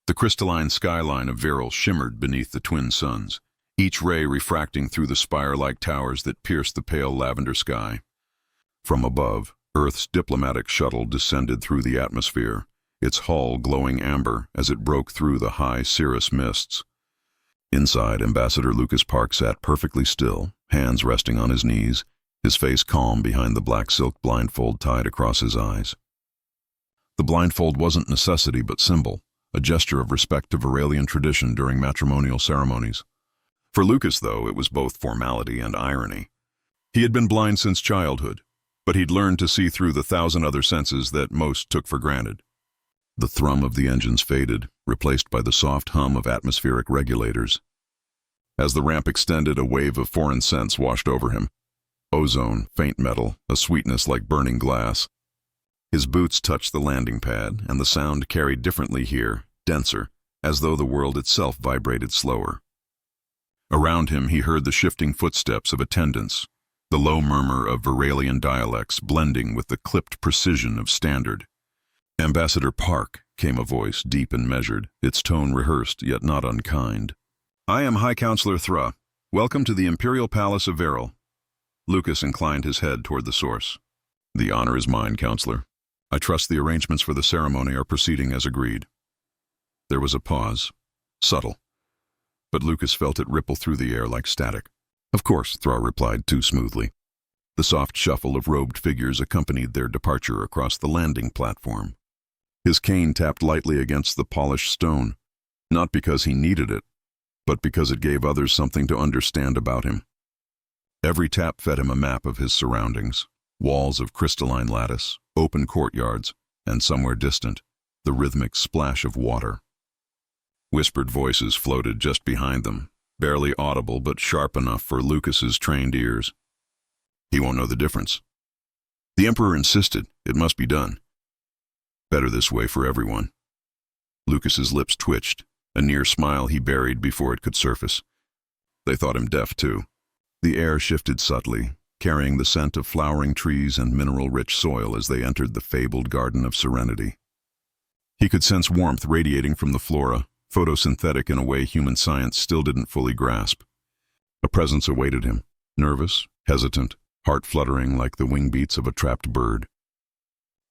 The crystalline skyline of Viral shimmered beneath the twin suns, each ray refracting through the spire-like towers that pierced the pale lavender sky. From above, Earth's diplomatic shuttle descended through the atmosphere, its hull glowing amber as it broke through the high cirrus mists. Inside, Ambassador Lucas Park sat perfectly still, hands resting on his knees, his face calm behind the black silk blindfold tied across his eyes. The blindfold wasn't necessity but symbol, a gesture of respect to Varalian tradition during matrimonial ceremonies. For Lucas, though, it was both formality and irony. He had been blind since childhood, but he'd learned to see through the thousand other senses that most took for granted. The thrum of the engines faded, replaced by the soft hum of atmospheric regulators. As the ramp extended, a wave of foreign scents washed over him. Ozone, faint metal, a sweetness like burning glass. His boots touched the landing pad, and the sound carried differently here, denser, as though the world itself vibrated slower. Around him he heard the shifting footsteps of attendants, the low murmur of Varalian dialects blending with the clipped precision of standard. "Ambassador Park," came a voice, deep and measured, its tone rehearsed yet not unkind. "I am High Counselor Thra. Welcome to the Imperial Palace of Viral." Lucas inclined his head toward the source. "The honor is mine, Counselor. I trust the arrangements for the ceremony are proceeding as agreed." There was a pause, subtle, but Lucas felt it ripple through the air like static. "Of course," Thra replied too smoothly. The soft shuffle of robed figures accompanied their departure across the landing platform. His cane tapped lightly against the polished stone, not because he needed it, but because it gave others something to understand about him. Every tap fed him a map of his surroundings, walls of crystalline lattice, open courtyards, and somewhere distant, the rhythmic splash of water. Whispered voices floated just behind them, barely audible but sharp enough for Lucas's trained ears. "He won't know the difference. The Emperor insisted, it must be done. Better this way for everyone." Lucas's lips twitched, a near smile he buried before it could surface. They thought him deaf, too. The air shifted subtly, carrying the scent of flowering trees and mineral-rich soil as they entered the fabled Garden of Serenity. He could sense warmth radiating from the flora, photosynthetic in a way human science still didn't fully grasp. A presence awaited him, nervous, hesitant, heart fluttering like the wing beats of a trapped bird.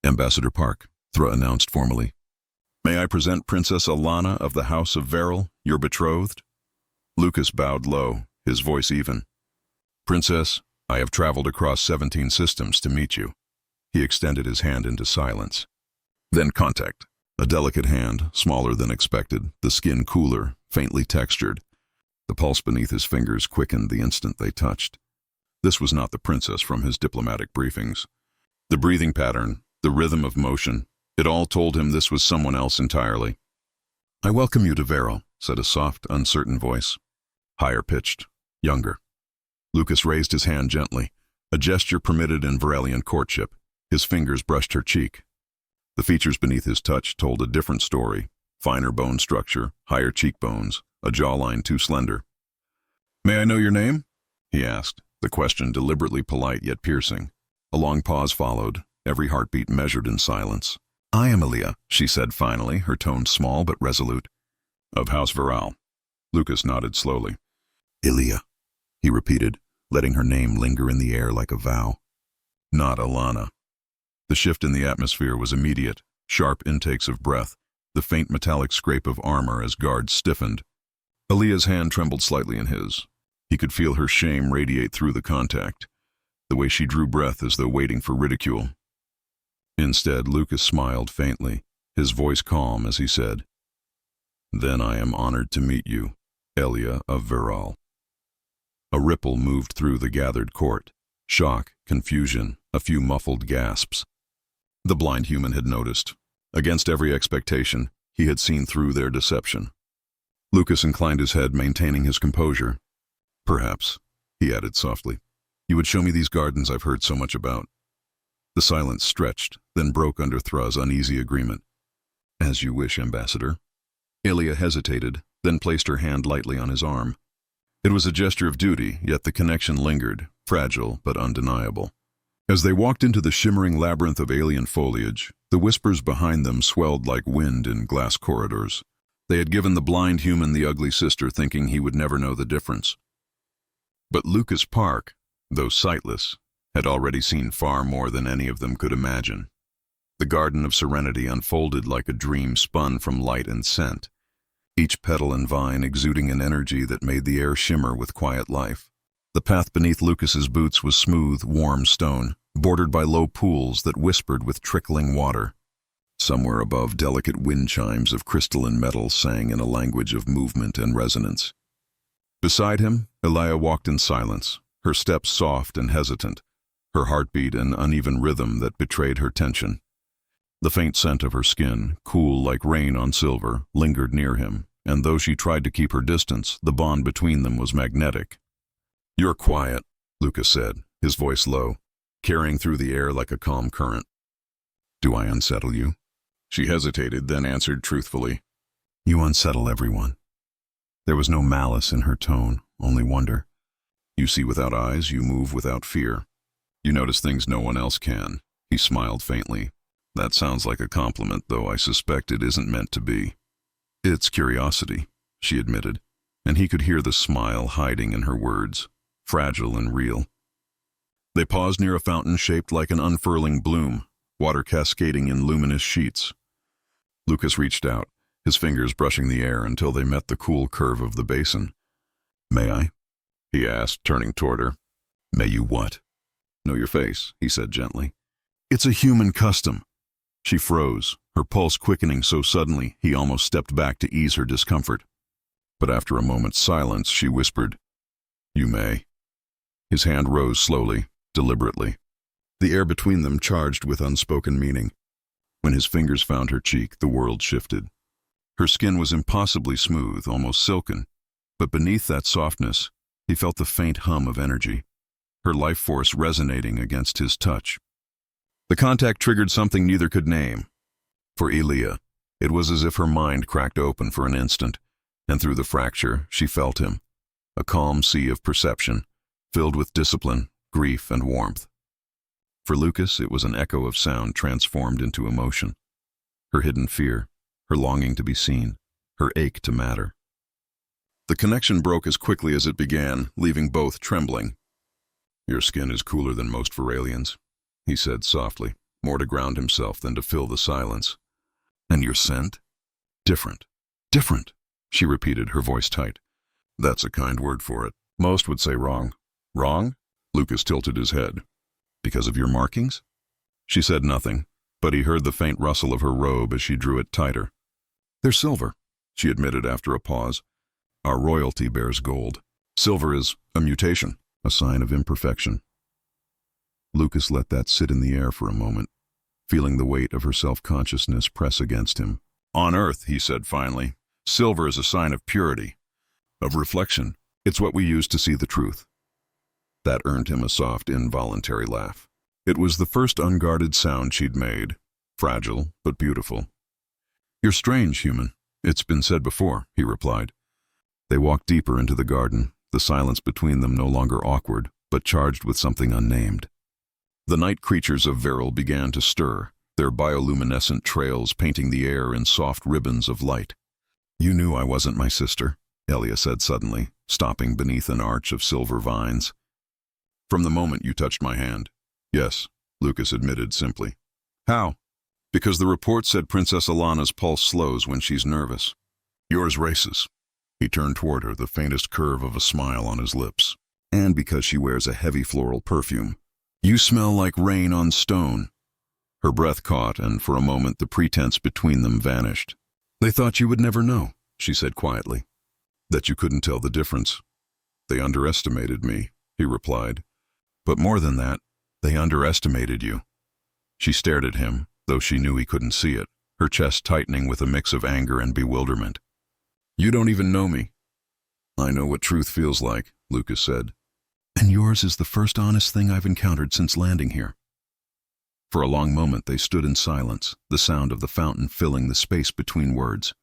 "Ambassador Park," Thra announced formally. "May I present Princess Alana of the House of Viral, your betrothed?" Lucas bowed low, his voice even. "Princess, I have traveled across 17 systems to meet you." He extended his hand into silence. Then contact. A delicate hand, smaller than expected, the skin cooler, faintly textured. The pulse beneath his fingers quickened the instant they touched. This was not the princess from his diplomatic briefings. The breathing pattern, the rhythm of motion, it all told him this was someone else entirely. "I welcome you to Viral," said a soft, uncertain voice. Higher pitched, younger. Lucas raised his hand gently, a gesture permitted in Varalian courtship. His fingers brushed her cheek. The features beneath his touch told a different story. Finer bone structure, higher cheekbones, a jawline too slender. "May I know your name?" he asked, the question deliberately polite yet piercing. A long pause followed, every heartbeat measured in silence. "I am Elia," she said finally, her tone small but resolute. "Of House Viral." Lucas nodded slowly. "Elia," he repeated, letting her name linger in the air like a vow. Not Alana. The shift in the atmosphere was immediate, sharp intakes of breath, the faint metallic scrape of armor as guards stiffened. Elia's hand trembled slightly in his. He could feel her shame radiate through the contact, the way she drew breath as though waiting for ridicule. Instead, Lucas smiled faintly, his voice calm as he said, "Then I am honored to meet you, Elia of Viral." A ripple moved through the gathered court. Shock, confusion, a few muffled gasps. The blind human had noticed. Against every expectation, he had seen through their deception. Lucas inclined his head, maintaining his composure. "Perhaps," he added softly, "you would show me these gardens I've heard so much about." The silence stretched, then broke under Thra's uneasy agreement. "As you wish, Ambassador." Elia hesitated, then placed her hand lightly on his arm. It was a gesture of duty, yet the connection lingered, fragile but undeniable. As they walked into the shimmering labyrinth of alien foliage, the whispers behind them swelled like wind in glass corridors. They had given the blind human the ugly sister, thinking he would never know the difference. But Lucas Park, though sightless, had already seen far more than any of them could imagine. The Garden of Serenity unfolded like a dream spun from light and scent, each petal and vine exuding an energy that made the air shimmer with quiet life. The path beneath Lucas's boots was smooth, warm stone, bordered by low pools that whispered with trickling water. Somewhere above, delicate wind chimes of crystalline metal sang in a language of movement and resonance. Beside him, Elia walked in silence, her steps soft and hesitant, her heartbeat an uneven rhythm that betrayed her tension. The faint scent of her skin, cool like rain on silver, lingered near him, and though she tried to keep her distance, the bond between them was magnetic. "You're quiet," Lucas said, his voice low, carrying through the air like a calm current. "Do I unsettle you?" She hesitated, then answered truthfully, "You unsettle everyone." There was no malice in her tone, only wonder. "You see without eyes, you move without fear. You notice things no one else can." He smiled faintly. "That sounds like a compliment, though I suspect it isn't meant to be." "It's curiosity," she admitted, and he could hear the smile hiding in her words, fragile and real. They paused near a fountain shaped like an unfurling bloom, water cascading in luminous sheets. Lucas reached out, his fingers brushing the air until they met the cool curve of the basin. "May I?" he asked, turning toward her. "May you what?" "Know your face," he said gently. "It's a human custom." She froze, her pulse quickening so suddenly he almost stepped back to ease her discomfort. But after a moment's silence, she whispered, "You may." His hand rose slowly, deliberately, the air between them charged with unspoken meaning. When his fingers found her cheek, the world shifted. Her skin was impossibly smooth, almost silken, but beneath that softness, he felt the faint hum of energy, her life force resonating against his touch. The contact triggered something neither could name. For Elia, it was as if her mind cracked open for an instant, and through the fracture, she felt him, a calm sea of perception, filled with discipline, grief, and warmth. For Lucas, it was an echo of sound transformed into emotion. Her hidden fear, her longing to be seen, her ache to matter. The connection broke as quickly as it began, leaving both trembling. "Your skin is cooler than most Varalians," he said softly, more to ground himself than to fill the silence. "And your scent? Different. Different," she repeated, her voice tight. "That's a kind word for it. Most would say wrong." "Wrong?" Lucas tilted his head. "Because of your markings?" She said nothing, but he heard the faint rustle of her robe as she drew it tighter. "They're silver," she admitted after a pause. "Our royalty bears gold. Silver is a mutation, a sign of imperfection." Lucas let that sit in the air for a moment, feeling the weight of her self-consciousness press against him. "On Earth," he said finally, "silver is a sign of purity, of reflection. It's what we use to see the truth." That earned him a soft, involuntary laugh. It was the first unguarded sound she'd made, fragile but beautiful. "You're strange, human. It's been said before," he replied. They walked deeper into the garden, the silence between them no longer awkward, but charged with something unnamed. The night creatures of Veril began to stir, their bioluminescent trails painting the air in soft ribbons of light. "You knew I wasn't my sister," Elia said suddenly, stopping beneath an arch of silver vines. "From the moment you touched my hand." "Yes," Lucas admitted simply. "How?" "Because the report said Princess Alana's pulse slows when she's nervous. Yours races." He turned toward her, the faintest curve of a smile on his lips. "And because she wears a heavy floral perfume. You smell like rain on stone." Her breath caught, and for a moment the pretense between them vanished. "They thought you would never know," she said quietly. "That you couldn't tell the difference." "They underestimated me," he replied. "But more than that, they underestimated you." She stared at him, though she knew he couldn't see it, her chest tightening with a mix of anger and bewilderment. "You don't even know me." "I know what truth feels like," Lucas said. "And yours is the first honest thing I've encountered since landing here." For a long moment they stood in silence, the sound of the fountain filling the space between words.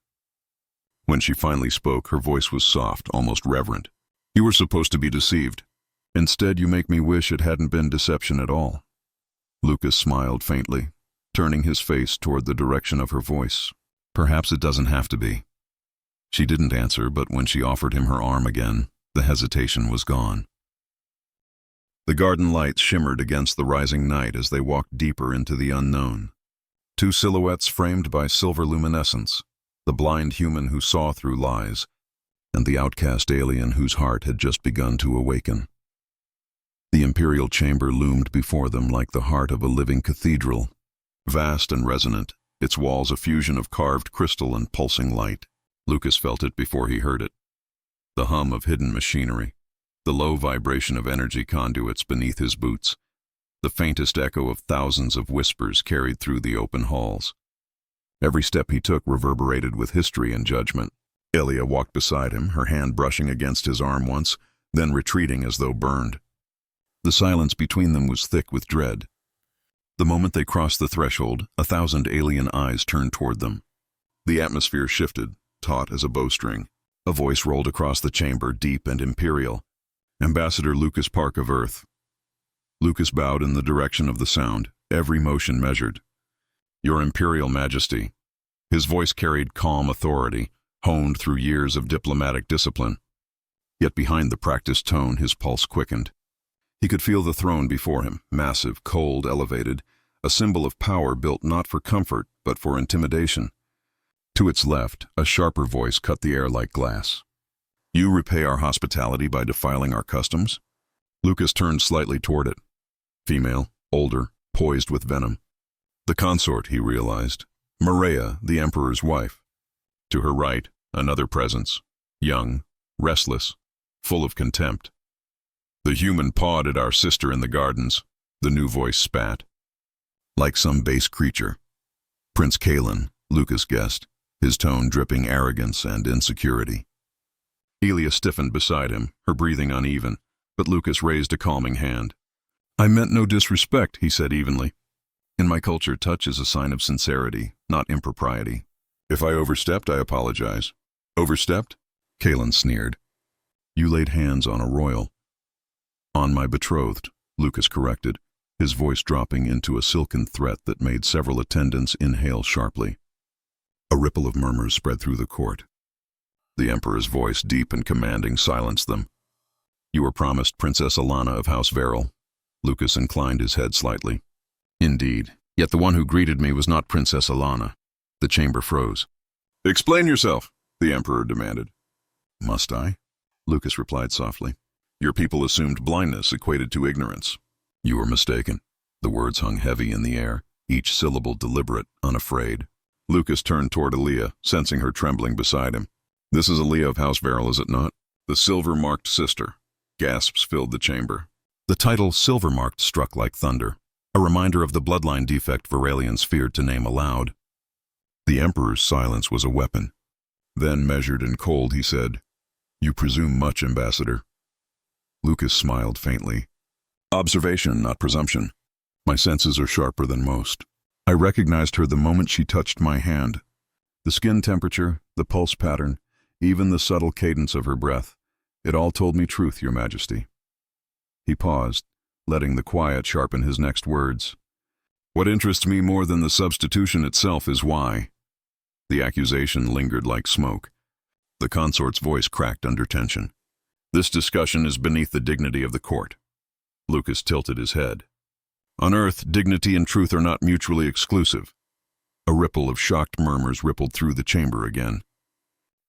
When she finally spoke, her voice was soft, almost reverent. "You were supposed to be deceived. Instead, you make me wish it hadn't been deception at all." Lucas smiled faintly, turning his face toward the direction of her voice. "Perhaps it doesn't have to be." She didn't answer, but when she offered him her arm again, the hesitation was gone. The garden lights shimmered against the rising night as they walked deeper into the unknown. Two silhouettes framed by silver luminescence, the blind human who saw through lies, and the outcast alien whose heart had just begun to awaken. The imperial chamber loomed before them like the heart of a living cathedral, vast and resonant, its walls a fusion of carved crystal and pulsing light. Lucas felt it before he heard it. The hum of hidden machinery, the low vibration of energy conduits beneath his boots, the faintest echo of thousands of whispers carried through the open halls. Every step he took reverberated with history and judgment. Ilia walked beside him, her hand brushing against his arm once, then retreating as though burned. The silence between them was thick with dread. The moment they crossed the threshold, 1,000 alien eyes turned toward them. The atmosphere shifted, taut as a bowstring. A voice rolled across the chamber, deep and imperial. "Ambassador Lucas Park of Earth." Lucas bowed in the direction of the sound, every motion measured. "Your Imperial Majesty." His voice carried calm authority, honed through years of diplomatic discipline. Yet behind the practiced tone, his pulse quickened. He could feel the throne before him, massive, cold, elevated, a symbol of power built not for comfort, but for intimidation. To its left, a sharper voice cut the air like glass. "You repay our hospitality by defiling our customs?" Lucas turned slightly toward it. Female, older, poised with venom. The consort, he realized. Maria, the Emperor's wife. To her right, another presence. Young, restless, full of contempt. "The human pawed at our sister in the gardens," the new voice spat. Like some base creature. Prince Kalen, Lucas guessed, his tone dripping arrogance and insecurity. Ilia stiffened beside him, her breathing uneven, but Lucas raised a calming hand. "I meant no disrespect," he said evenly. "In my culture, touch is a sign of sincerity, not impropriety. If I overstepped, I apologize." "Overstepped?" Kalen sneered. "You laid hands on a royal." "On my betrothed," Lucas corrected, his voice dropping into a silken threat that made several attendants inhale sharply. A ripple of murmurs spread through the court. The Emperor's voice, deep and commanding, silenced them. "You were promised Princess Alana of House Varel." Lucas inclined his head slightly. "Indeed, yet the one who greeted me was not Princess Alana." The chamber froze. "Explain yourself," the Emperor demanded. "Must I?" Lucas replied softly. "Your people assumed blindness equated to ignorance." "You were mistaken." The words hung heavy in the air, each syllable deliberate, unafraid. Lucas turned toward Ilia, sensing her trembling beside him. "This is Ilia of House Varel, is it not? The silver-marked sister." Gasps filled the chamber. The title silver-marked struck like thunder, a reminder of the bloodline defect Varelians feared to name aloud. The Emperor's silence was a weapon. Then, measured and cold, he said, "You presume much, Ambassador." Lucas smiled faintly. "Observation, not presumption. My senses are sharper than most. I recognized her the moment she touched my hand. The skin temperature, the pulse pattern, even the subtle cadence of her breath. It all told me truth, Your Majesty." He paused, letting the quiet sharpen his next words. "What interests me more than the substitution itself is why." The accusation lingered like smoke. The consort's voice cracked under tension. "This discussion is beneath the dignity of the court." Lucas tilted his head. "On Earth, dignity and truth are not mutually exclusive." A ripple of shocked murmurs rippled through the chamber again.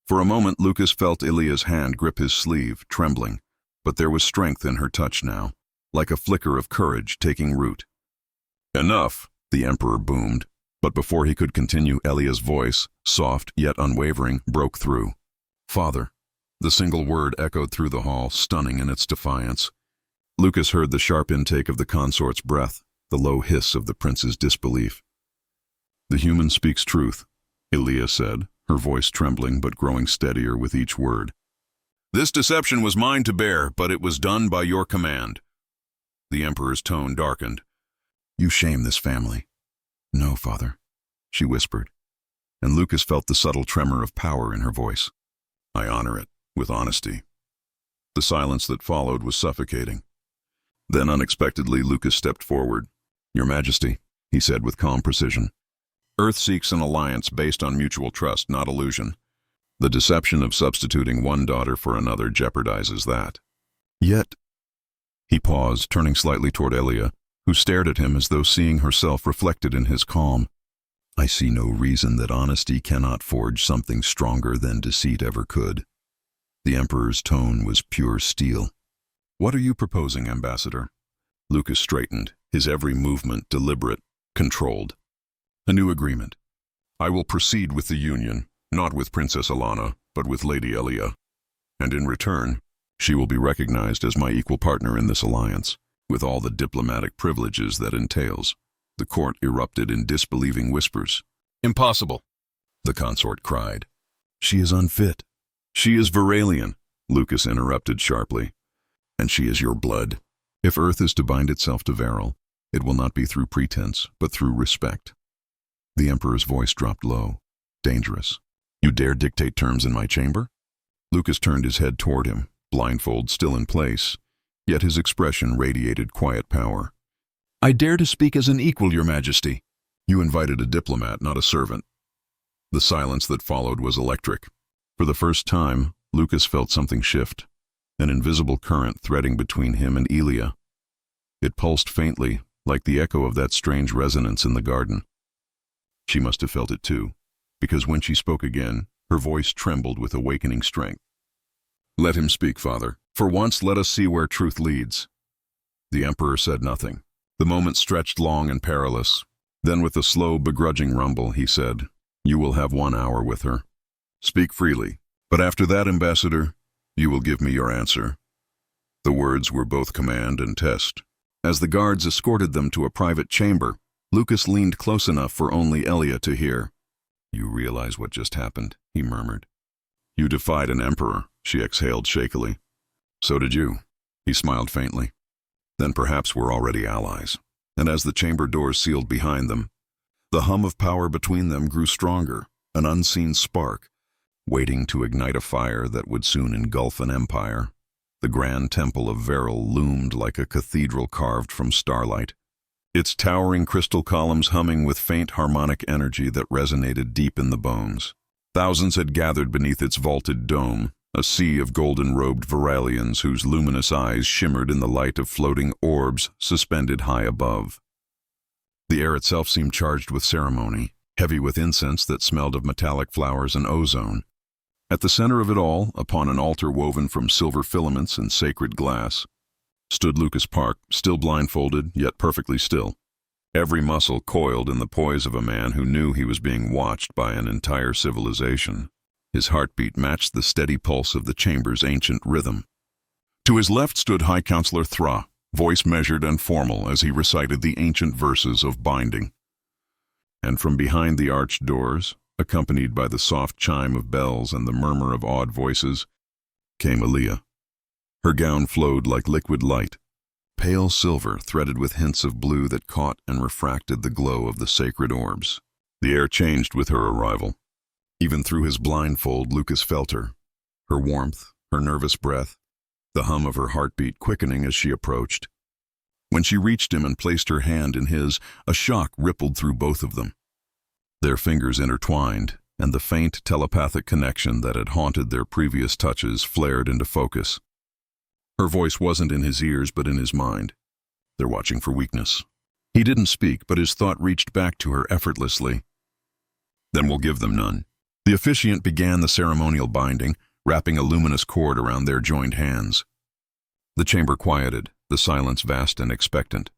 For a moment, Lucas felt Ilia's hand grip his sleeve, trembling, but there was strength in her touch now, like a flicker of courage taking root. "Enough," the Emperor boomed, but before he could continue, Ilia's voice, soft yet unwavering, broke through. "Father." The single word echoed through the hall, stunning in its defiance. Lucas heard the sharp intake of the consort's breath, the low hiss of the prince's disbelief. "The human speaks truth," Ilia said, her voice trembling but growing steadier with each word. "This deception was mine to bear, but it was done by your command." The Emperor's tone darkened. "You shame this family." "No, Father," she whispered, and Lucas felt the subtle tremor of power in her voice. "I honor it, with honesty." The silence that followed was suffocating. Then unexpectedly, Lucas stepped forward. "Your Majesty," he said with calm precision, "Earth seeks an alliance based on mutual trust, not illusion. The deception of substituting one daughter for another jeopardizes that. Yet, he paused, turning slightly toward Elia, who stared at him as though seeing herself reflected in his calm. I see no reason that honesty cannot forge something stronger than deceit ever could. The Emperor's tone was pure steel. What are you proposing, Ambassador? Lucas straightened, his every movement deliberate, controlled. A new agreement. I will proceed with the union, not with Princess Alana, but with Lady Elia. And in return, she will be recognized as my equal partner in this alliance, with all the diplomatic privileges that entails. The court erupted in disbelieving whispers. Impossible, the consort cried. She is unfit. She is Varalian, Lucas interrupted sharply. And she is your blood. If Earth is to bind itself to Varel, it will not be through pretense, but through respect. The Emperor's voice dropped low. Dangerous. You dare dictate terms in my chamber? Lucas turned his head toward him, blindfold still in place, yet his expression radiated quiet power. I dare to speak as an equal, Your Majesty. You invited a diplomat, not a servant. The silence that followed was electric. For the first time, Lucas felt something shift, an invisible current threading between him and Elia. It pulsed faintly, like the echo of that strange resonance in the garden. She must have felt it too, because when she spoke again, her voice trembled with awakening strength. Let him speak, Father. For once, let us see where truth leads. The Emperor said nothing. The moment stretched long and perilous. Then with a slow, begrudging rumble, he said, You will have 1 hour with her. Speak freely. But after that, Ambassador, you will give me your answer. The words were both command and test. As the guards escorted them to a private chamber, Lucas leaned close enough for only Elia to hear. You realize what just happened, he murmured. You defied an emperor, she exhaled shakily. So did you, he smiled faintly. Then perhaps we're already allies. And as the chamber doors sealed behind them, the hum of power between them grew stronger, an unseen spark, waiting to ignite a fire that would soon engulf an empire. The grand temple of Varel loomed like a cathedral carved from starlight, its towering crystal columns humming with faint harmonic energy that resonated deep in the bones. Thousands had gathered beneath its vaulted dome, a sea of golden-robed Varalians whose luminous eyes shimmered in the light of floating orbs suspended high above. The air itself seemed charged with ceremony, heavy with incense that smelled of metallic flowers and ozone. At the center of it all, upon an altar woven from silver filaments and sacred glass, stood Lucas Park, still blindfolded, yet perfectly still. Every muscle coiled in the poise of a man who knew he was being watched by an entire civilization. His heartbeat matched the steady pulse of the chamber's ancient rhythm. To his left stood High Counselor Thra, voice measured and formal as he recited the ancient verses of binding. And from behind the arched doors, accompanied by the soft chime of bells and the murmur of awed voices, came Elia. Her gown flowed like liquid light, pale silver threaded with hints of blue that caught and refracted the glow of the sacred orbs. The air changed with her arrival. Even through his blindfold, Lucas felt her warmth, her nervous breath, the hum of her heartbeat quickening as she approached. When she reached him and placed her hand in his, a shock rippled through both of them. Their fingers intertwined, and the faint telepathic connection that had haunted their previous touches flared into focus. Her voice wasn't in his ears but in his mind. They're watching for weakness. He didn't speak, but his thought reached back to her effortlessly. Then we'll give them none. The officiant began the ceremonial binding, wrapping a luminous cord around their joined hands. The chamber quieted, the silence vast and expectant.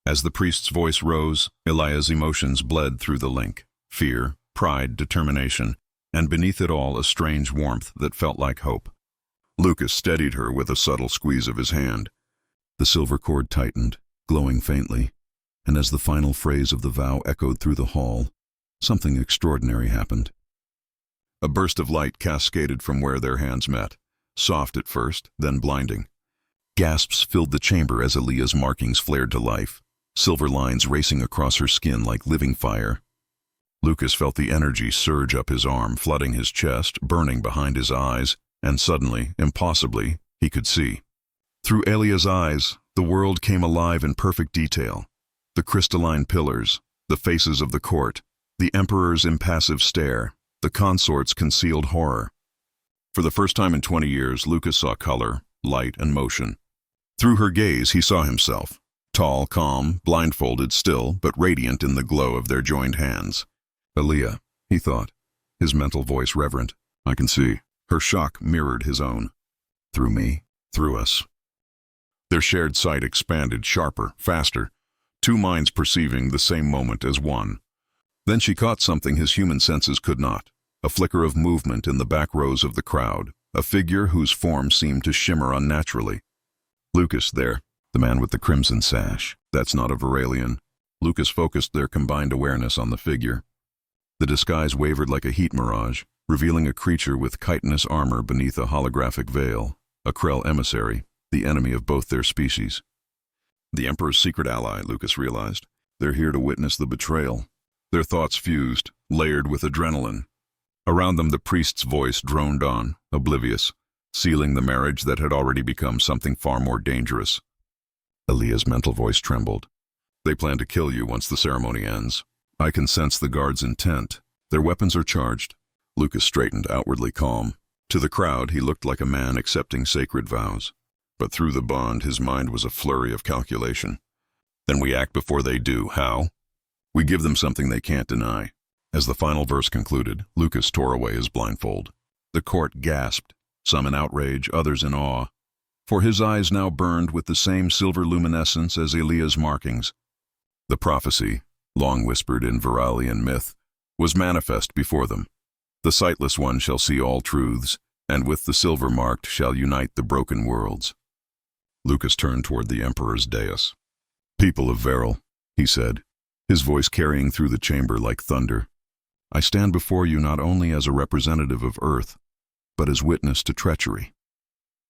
As the priest's voice rose, Elia's emotions bled through the link. Fear, pride, determination, and beneath it all a strange warmth that felt like hope. Lucas steadied her with a subtle squeeze of his hand. The silver cord tightened, glowing faintly, and as the final phrase of the vow echoed through the hall, something extraordinary happened. A burst of light cascaded from where their hands met, soft at first, then blinding. Gasps filled the chamber as Elia's markings flared to life, silver lines racing across her skin like living fire. Lucas felt the energy surge up his arm, flooding his chest, burning behind his eyes, and suddenly, impossibly, he could see. Through Elia's eyes, the world came alive in perfect detail. The crystalline pillars, the faces of the court, the Emperor's impassive stare, the consort's concealed horror. For the first time in 20 years, Lucas saw color, light, and motion. Through her gaze, he saw himself. Tall, calm, blindfolded still, but radiant in the glow of their joined hands. Aaliyah, he thought, his mental voice reverent. I can see. Her shock mirrored his own. Through me, through us. Their shared sight expanded, sharper, faster, two minds perceiving the same moment as one. Then she caught something his human senses could not, a flicker of movement in the back rows of the crowd, a figure whose form seemed to shimmer unnaturally. Lucas, there, the man with the crimson sash. That's not a Varalian. Lucas focused their combined awareness on the figure. The disguise wavered like a heat mirage, revealing a creature with chitinous armor beneath a holographic veil, a Krell emissary, the enemy of both their species. The Emperor's secret ally, Lucas realized. They're here to witness the betrayal. Their thoughts fused, layered with adrenaline. Around them the priest's voice droned on, oblivious, sealing the marriage that had already become something far more dangerous. Aaliyah's mental voice trembled. They plan to kill you once the ceremony ends. I can sense the guards' intent. Their weapons are charged. Lucas straightened, outwardly calm. To the crowd, he looked like a man accepting sacred vows. But through the bond, his mind was a flurry of calculation. Then we act before they do. How? We give them something they can't deny. As the final verse concluded, Lucas tore away his blindfold. The court gasped, some in outrage, others in awe. For his eyes now burned with the same silver luminescence as Aaliyah's markings. The prophecy, long whispered in Varalian myth, was manifest before them. The sightless one shall see all truths, and with the silver marked shall unite the broken worlds. Lucas turned toward the Emperor's dais. People of Varel, he said, his voice carrying through the chamber like thunder. I stand before you not only as a representative of Earth, but as witness to treachery.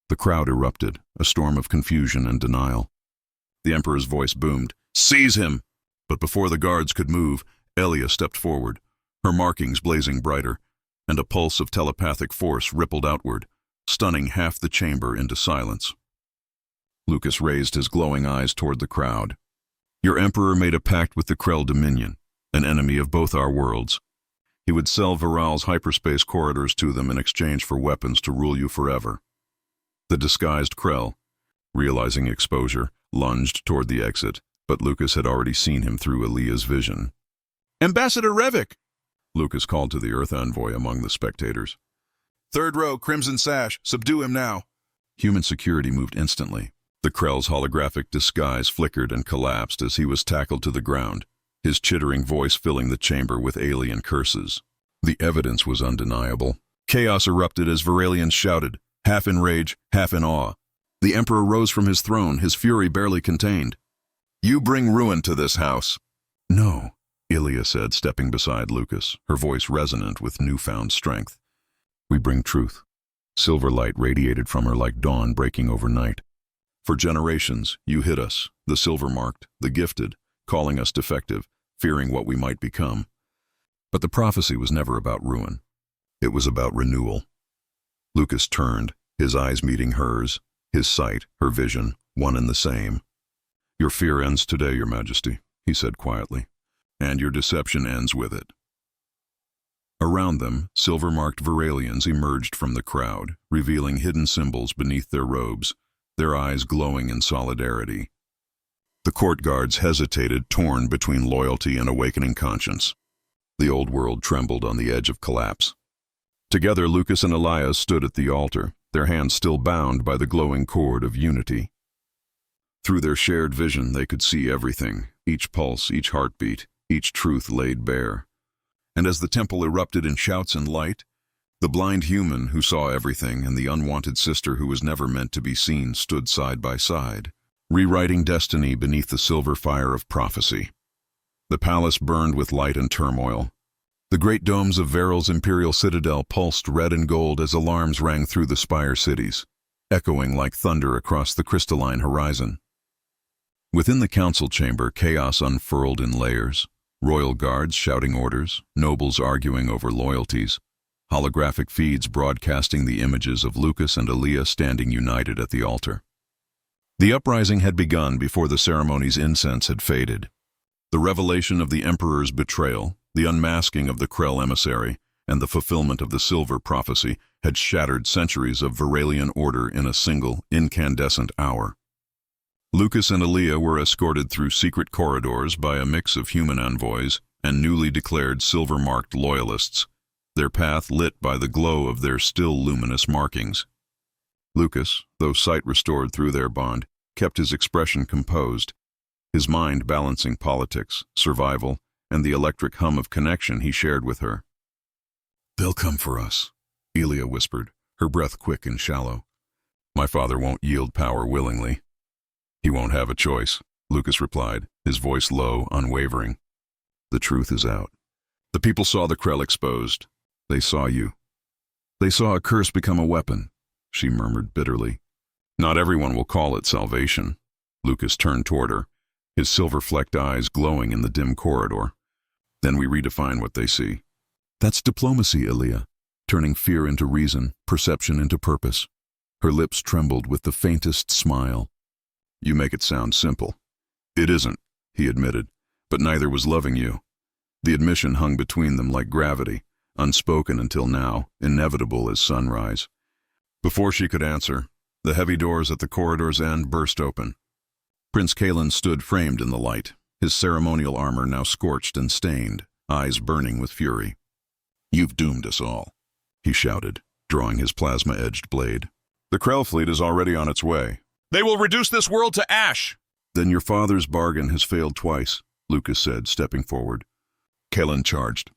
The crowd erupted, a storm of confusion and denial. The Emperor's voice boomed, Seize him! But before the guards could move, Elia stepped forward, her markings blazing brighter, and a pulse of telepathic force rippled outward, stunning half the chamber into silence. Lucas raised his glowing eyes toward the crowd. Your Emperor made a pact with the Krell Dominion, an enemy of both our worlds. He would sell Varal's hyperspace corridors to them in exchange for weapons to rule you forever. The disguised Krell, realizing exposure, lunged toward the exit, but Lucas had already seen him through Aaliyah's vision. Ambassador Revik! Lucas called to the Earth envoy among the spectators. Third row, Crimson Sash, subdue him now. Human security moved instantly. The Krell's holographic disguise flickered and collapsed as he was tackled to the ground, his chittering voice filling the chamber with alien curses. The evidence was undeniable. Chaos erupted as Varalians shouted, half in rage, half in awe. The Emperor rose from his throne, his fury barely contained. You bring ruin to this house. No, Ilya said, stepping beside Lucas, her voice resonant with newfound strength. We bring truth. Silver light radiated from her like dawn breaking over night. For generations, you hid us, the silver-marked, the gifted, calling us defective, fearing what we might become. But the prophecy was never about ruin. It was about renewal. Lucas turned, his eyes meeting hers, his sight, her vision, one and the same. Your fear ends today, Your Majesty, he said quietly, and your deception ends with it. Around them, silver-marked Varalians emerged from the crowd, revealing hidden symbols beneath their robes, their eyes glowing in solidarity. The court guards hesitated, torn between loyalty and awakening conscience. The old world trembled on the edge of collapse. Together, Lucas and Elias stood at the altar, their hands still bound by the glowing cord of unity. Through their shared vision, they could see everything, each pulse, each heartbeat, each truth laid bare. And as the temple erupted in shouts and light, the blind human who saw everything and the unwanted sister who was never meant to be seen stood side by side, rewriting destiny beneath the silver fire of prophecy. The palace burned with light and turmoil. The great domes of Varel's imperial citadel pulsed red and gold as alarms rang through the spire cities, echoing like thunder across the crystalline horizon. Within the council chamber, chaos unfurled in layers, royal guards shouting orders, nobles arguing over loyalties, holographic feeds broadcasting the images of Lucas and Aaliyah standing united at the altar. The uprising had begun before the ceremony's incense had faded. The revelation of the Emperor's betrayal, the unmasking of the Krell emissary, and the fulfillment of the Silver Prophecy had shattered centuries of Varalian order in a single, incandescent hour. Lucas and Aaliyah were escorted through secret corridors by a mix of human envoys and newly declared silver-marked loyalists, their path lit by the glow of their still luminous markings. Lucas, though sight restored through their bond, kept his expression composed, his mind balancing politics, survival, and the electric hum of connection he shared with her. "They'll come for us," Aaliyah whispered, her breath quick and shallow. "My father won't yield power willingly." "He won't have a choice," Lucas replied, his voice low, unwavering. "The truth is out. The people saw the Krell exposed. They saw you. They saw a curse become a weapon," she murmured bitterly. "Not everyone will call it salvation." Lucas turned toward her, his silver-flecked eyes glowing in the dim corridor. "Then we redefine what they see." "That's diplomacy, Aaliyah, turning fear into reason, perception into purpose." Her lips trembled with the faintest smile. "You make it sound simple." "It isn't," he admitted, "but neither was loving you." The admission hung between them like gravity, unspoken until now, inevitable as sunrise. Before she could answer, the heavy doors at the corridor's end burst open. Prince Kalen stood framed in the light, his ceremonial armor now scorched and stained, eyes burning with fury. "You've doomed us all," he shouted, drawing his plasma-edged blade. "The Krell fleet is already on its way. They will reduce this world to ash!" "Then your father's bargain has failed twice," Lucas said, stepping forward. Kalen charged.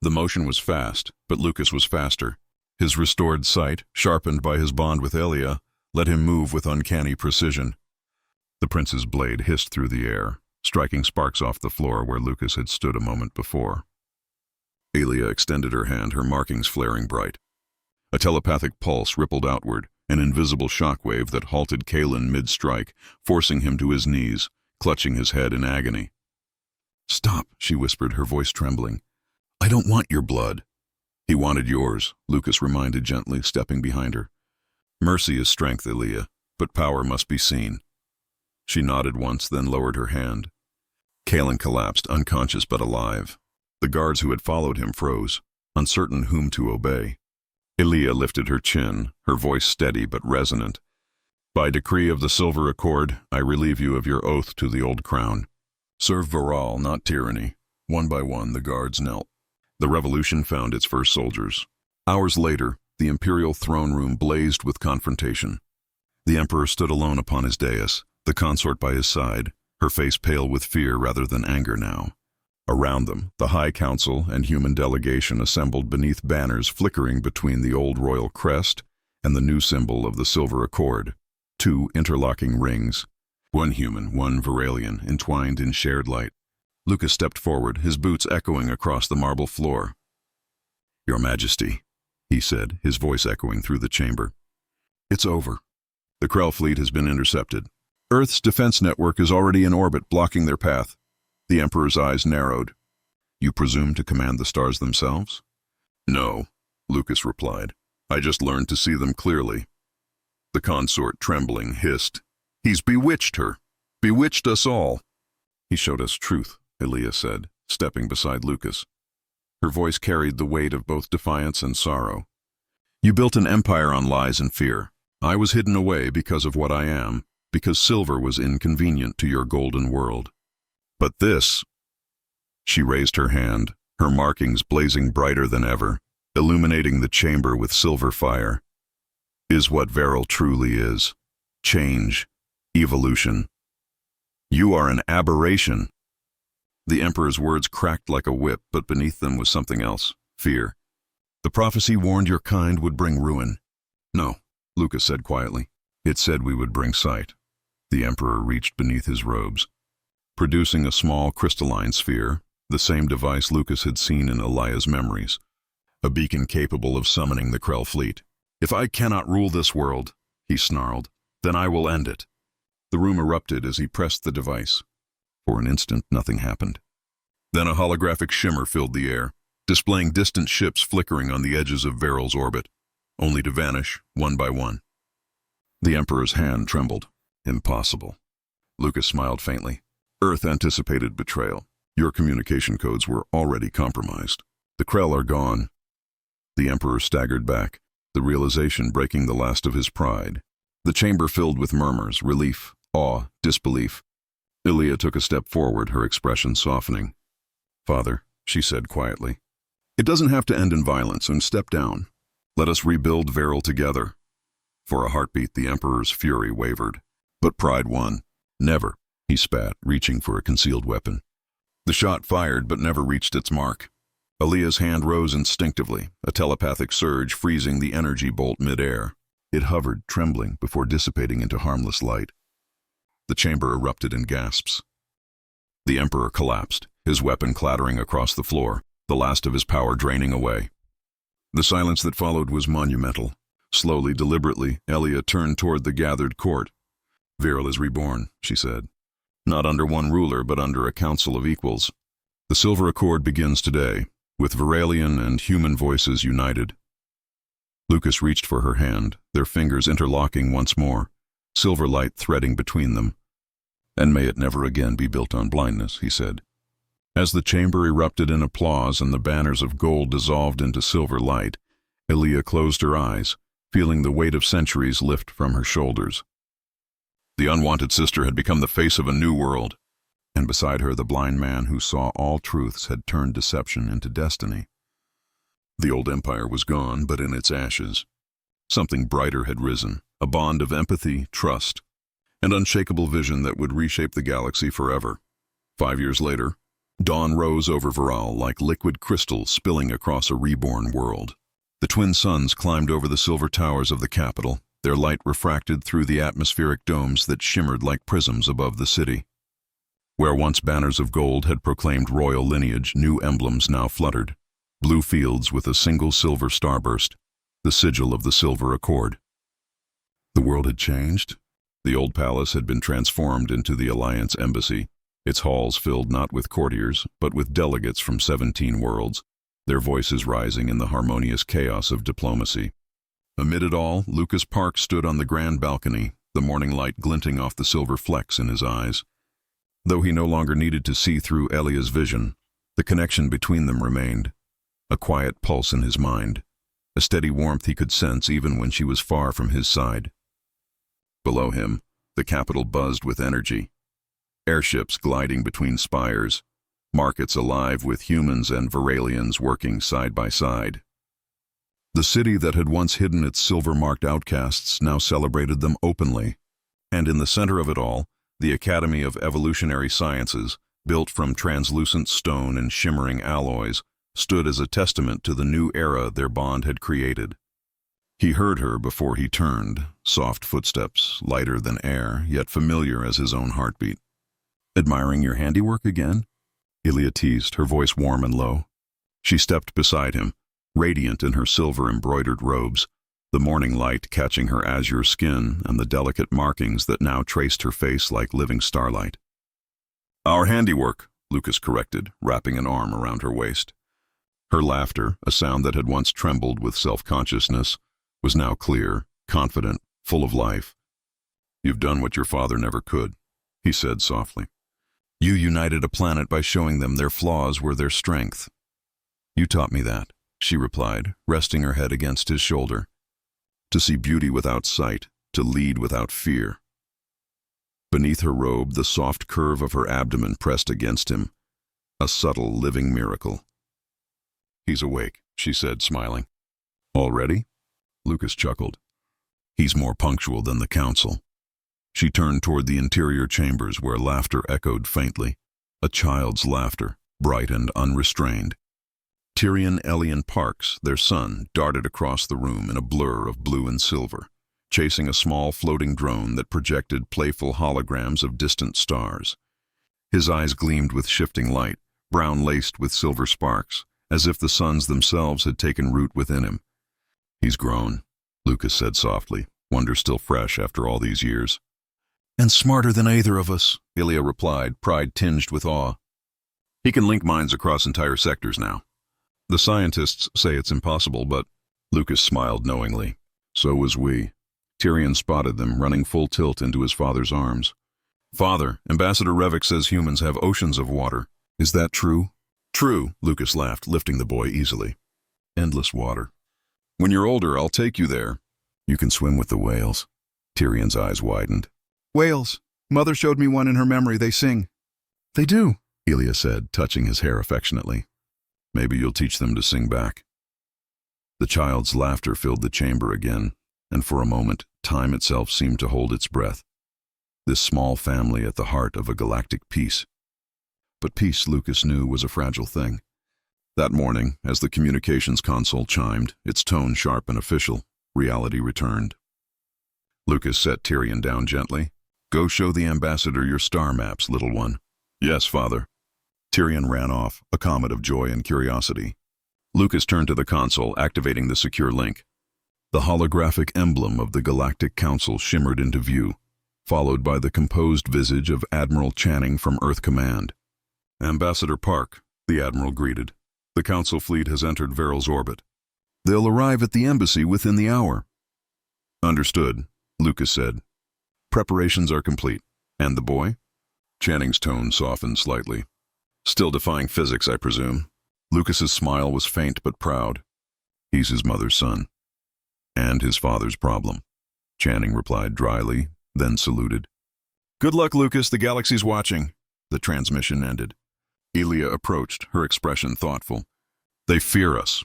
The motion was fast, but Lucas was faster. His restored sight, sharpened by his bond with Elia, let him move with uncanny precision. The prince's blade hissed through the air, striking sparks off the floor where Lucas had stood a moment before. Elia extended her hand, her markings flaring bright. A telepathic pulse rippled outward, an invisible shockwave that halted Kalen mid-strike, forcing him to his knees, clutching his head in agony. "Stop," she whispered, her voice trembling. "I don't want your blood." "He wanted yours," Lucas reminded gently, stepping behind her. "Mercy is strength, Elia, but power must be seen." She nodded once, then lowered her hand. Kalen collapsed, unconscious but alive. The guards who had followed him froze, uncertain whom to obey. Elia lifted her chin, her voice steady but resonant. "By decree of the Silver Accord, I relieve you of your oath to the old crown. Serve Varal, not tyranny." One by one, the guards knelt. The revolution found its first soldiers. Hours later, the imperial throne room blazed with confrontation. The emperor stood alone upon his dais, the consort by his side, her face pale with fear rather than anger now. Around them, the High Council and human delegation assembled beneath banners flickering between the old royal crest and the new symbol of the Silver Accord, two interlocking rings, one human, one Varalian, entwined in shared light. Lucas stepped forward, his boots echoing across the marble floor. "Your Majesty," he said, his voice echoing through the chamber. "It's over. The Krell fleet has been intercepted. Earth's defense network is already in orbit, blocking their path." The Emperor's eyes narrowed. "You presume to command the stars themselves?" "No," Lucas replied. "I just learned to see them clearly." The consort, trembling, hissed, "He's bewitched her. Bewitched us all." "He showed us truth," Elia said, stepping beside Lucas. Her voice carried the weight of both defiance and sorrow. "You built an empire on lies and fear. I was hidden away because of what I am, because silver was inconvenient to your golden world. But this—" She raised her hand, her markings blazing brighter than ever, illuminating the chamber with silver fire. "Is what Varel truly is. Change. Evolution. You are an aberration." The Emperor's words cracked like a whip, but beneath them was something else, fear. "The prophecy warned your kind would bring ruin." "No," Lucas said quietly. "It said we would bring sight." The Emperor reached beneath his robes, producing a small crystalline sphere, the same device Lucas had seen in Eliah's memories, a beacon capable of summoning the Krell fleet. "If I cannot rule this world," he snarled, "then I will end it." The room erupted as he pressed the device. For an instant, nothing happened. Then a holographic shimmer filled the air, displaying distant ships flickering on the edges of Varel's orbit, only to vanish, one by one. The Emperor's hand trembled. "Impossible." Lucas smiled faintly. "Earth anticipated betrayal. Your communication codes were already compromised. The Krell are gone. The Emperor staggered back, the realization breaking the last of his pride. The chamber filled with murmurs, relief, awe, disbelief. Ilia took a step forward, her expression softening. "Father," she said quietly, "it doesn't have to end in violence, and step down. Let us rebuild Veril together." For a heartbeat, the Emperor's fury wavered. But pride won. "Never," he spat, reaching for a concealed weapon. The shot fired but never reached its mark. Ilia's hand rose instinctively, a telepathic surge freezing the energy bolt midair. It hovered, trembling, before dissipating into harmless light. The chamber erupted in gasps. The Emperor collapsed, his weapon clattering across the floor, the last of his power draining away. The silence that followed was monumental. Slowly, deliberately, Ilia turned toward the gathered court. "Veril is reborn," she said. "Not under one ruler, but under a council of equals. The Silver Accord begins today, with Veralian and human voices united." Lucas reached for her hand, their fingers interlocking once more, silver light threading between them. "And may it never again be built on blindness," he said. As the chamber erupted in applause and the banners of gold dissolved into silver light, Ilia closed her eyes, feeling the weight of centuries lift from her shoulders. The unwanted sister had become the face of a new world, and beside her the blind man who saw all truths had turned deception into destiny. The old empire was gone, but in its ashes, something brighter had risen, a bond of empathy, trust, and unshakable vision that would reshape the galaxy forever. 5 years later, dawn rose over Veril like liquid crystal spilling across a reborn world. The twin suns climbed over the silver towers of the capital, their light refracted through the atmospheric domes that shimmered like prisms above the city. Where once banners of gold had proclaimed royal lineage, new emblems now fluttered. Blue fields with a single silver starburst, the sigil of the Silver Accord. The world had changed. The old palace had been transformed into the Alliance Embassy, its halls filled not with courtiers, but with delegates from 17 worlds, their voices rising in the harmonious chaos of diplomacy. Amid it all, Lucas Park stood on the grand balcony, the morning light glinting off the silver flecks in his eyes. Though he no longer needed to see through Elia's vision, the connection between them remained. A quiet pulse in his mind, a steady warmth he could sense even when she was far from his side. Below him, the capital buzzed with energy. Airships gliding between spires, markets alive with humans and Veralians working side by side. The city that had once hidden its silver-marked outcasts now celebrated them openly, and in the center of it all, the Academy of Evolutionary Sciences, built from translucent stone and shimmering alloys, stood as a testament to the new era their bond had created. He heard her before he turned, soft footsteps, lighter than air, yet familiar as his own heartbeat. "Admiring your handiwork again?" Ilia teased, her voice warm and low. She stepped beside him, radiant in her silver-embroidered robes, the morning light catching her azure skin and the delicate markings that now traced her face like living starlight. "Our handiwork," Lucas corrected, wrapping an arm around her waist. Her laughter, a sound that had once trembled with self-consciousness, was now clear, confident, full of life. "You've done what your father never could," he said softly. "You united a planet by showing them their flaws were their strength." "You taught me that," she replied, resting her head against his shoulder. "To see beauty without sight, to lead without fear." Beneath her robe, the soft curve of her abdomen pressed against him, a subtle, living miracle. "He's awake," she said, smiling. "Already?" Lucas chuckled. "He's more punctual than the council." She turned toward the interior chambers where laughter echoed faintly, a child's laughter, bright and unrestrained. Tyrion Elian Parks, their son, darted across the room in a blur of blue and silver, chasing a small floating drone that projected playful holograms of distant stars. His eyes gleamed with shifting light, brown laced with silver sparks, as if the suns themselves had taken root within him. "He's grown," Lucas said softly, wonder still fresh after all these years. "And smarter than either of us," Ilia replied, pride tinged with awe. "He can link minds across entire sectors now. The scientists say it's impossible, but—" Lucas smiled knowingly. "So was we." Tyrion spotted them, running full tilt into his father's arms. "Father, Ambassador Revik says humans have oceans of water. Is that true?" "True," Lucas laughed, lifting the boy easily. "Endless water. When you're older, I'll take you there. You can swim with the whales. Tyrion's eyes widened. Whales. Mother showed me one in her memory. They sing. They do, Elia said, touching his hair affectionately. Maybe you'll teach them to sing back. The child's laughter filled the chamber again, and for a moment, time itself seemed to hold its breath. This small family at the heart of a galactic peace. But peace, Lucas knew, was a fragile thing. That morning, as the communications console chimed, its tone sharp and official, reality returned. Lucas set Tyrion down gently. Go show the ambassador your star maps, little one. Yes, father. Tyrion ran off, a comet of joy and curiosity. Lucas turned to the console, activating the secure link. The holographic emblem of the Galactic Council shimmered into view, followed by the composed visage of Admiral Channing from Earth Command. Ambassador Park, the Admiral greeted. The Council fleet has entered Varel's orbit. They'll arrive at the embassy within the hour. Understood, Lucas said. Preparations are complete. And the boy? Channing's tone softened slightly. Still defying physics, I presume. Lucas's smile was faint but proud. He's his mother's son. And his father's problem. Channing replied dryly, then saluted. Good luck, Lucas. The galaxy's watching. The transmission ended. Elia approached, her expression thoughtful. They fear us.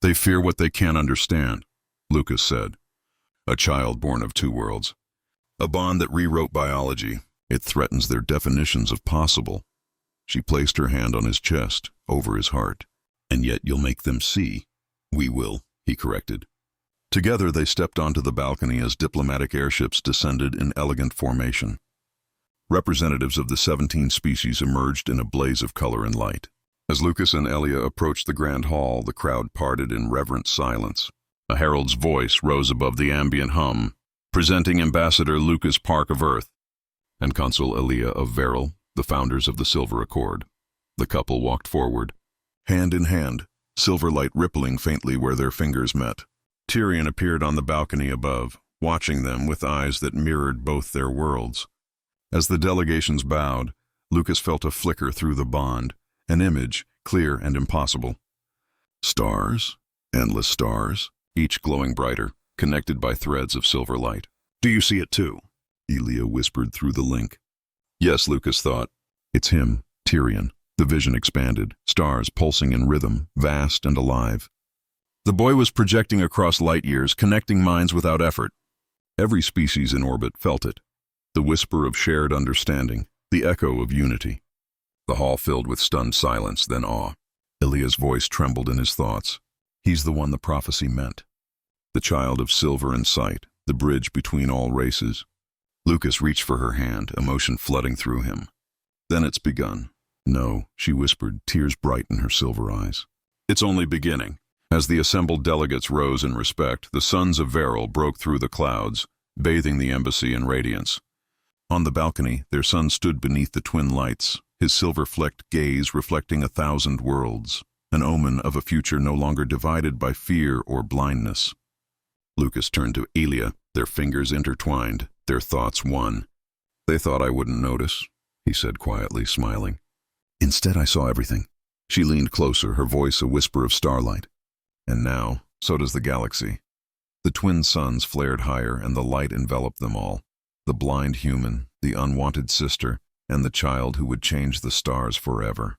They fear what they can't understand, Lucas said. A child born of two worlds. A bond that rewrote biology. It threatens their definitions of possible. She placed her hand on his chest, over his heart. And yet you'll make them see. We will, he corrected. Together they stepped onto the balcony as diplomatic airships descended in elegant formation. Representatives of the 17 species emerged in a blaze of color and light. As Lucas and Elia approached the grand hall, the crowd parted in reverent silence. A herald's voice rose above the ambient hum, presenting Ambassador Lucas Park of Earth and Consul Elia of Varel, the founders of the Silver Accord. The couple walked forward, hand in hand, silver light rippling faintly where their fingers met. Tyrion appeared on the balcony above, watching them with eyes that mirrored both their worlds. As the delegations bowed, Lucas felt a flicker through the bond, an image, clear and impossible. Stars, endless stars, each glowing brighter, connected by threads of silver light. Do you see it too? Elia whispered through the link. Yes, Lucas thought. It's him, Tyrion. The vision expanded, stars pulsing in rhythm, vast and alive. The boy was projecting across light years, connecting minds without effort. Every species in orbit felt it. The whisper of shared understanding, the echo of unity. The hall filled with stunned silence, then awe. Elia's voice trembled in his thoughts. He's the one the prophecy meant. The child of silver and sight, the bridge between all races. Lucas reached for her hand, emotion flooding through him. Then it's begun. No, she whispered, tears bright in her silver eyes. It's only beginning. As the assembled delegates rose in respect, the sons of Varel broke through the clouds, bathing the embassy in radiance. On the balcony, their son stood beneath the twin lights, his silver-flecked gaze reflecting 1,000 worlds, an omen of a future no longer divided by fear or blindness. Lucas turned to Elia, their fingers intertwined, their thoughts one. They thought I wouldn't notice, he said quietly, smiling. Instead, I saw everything. She leaned closer, her voice a whisper of starlight. And now, so does the galaxy. The twin suns flared higher, and the light enveloped them all. The blind human, the unwanted sister, and the child who would change the stars forever.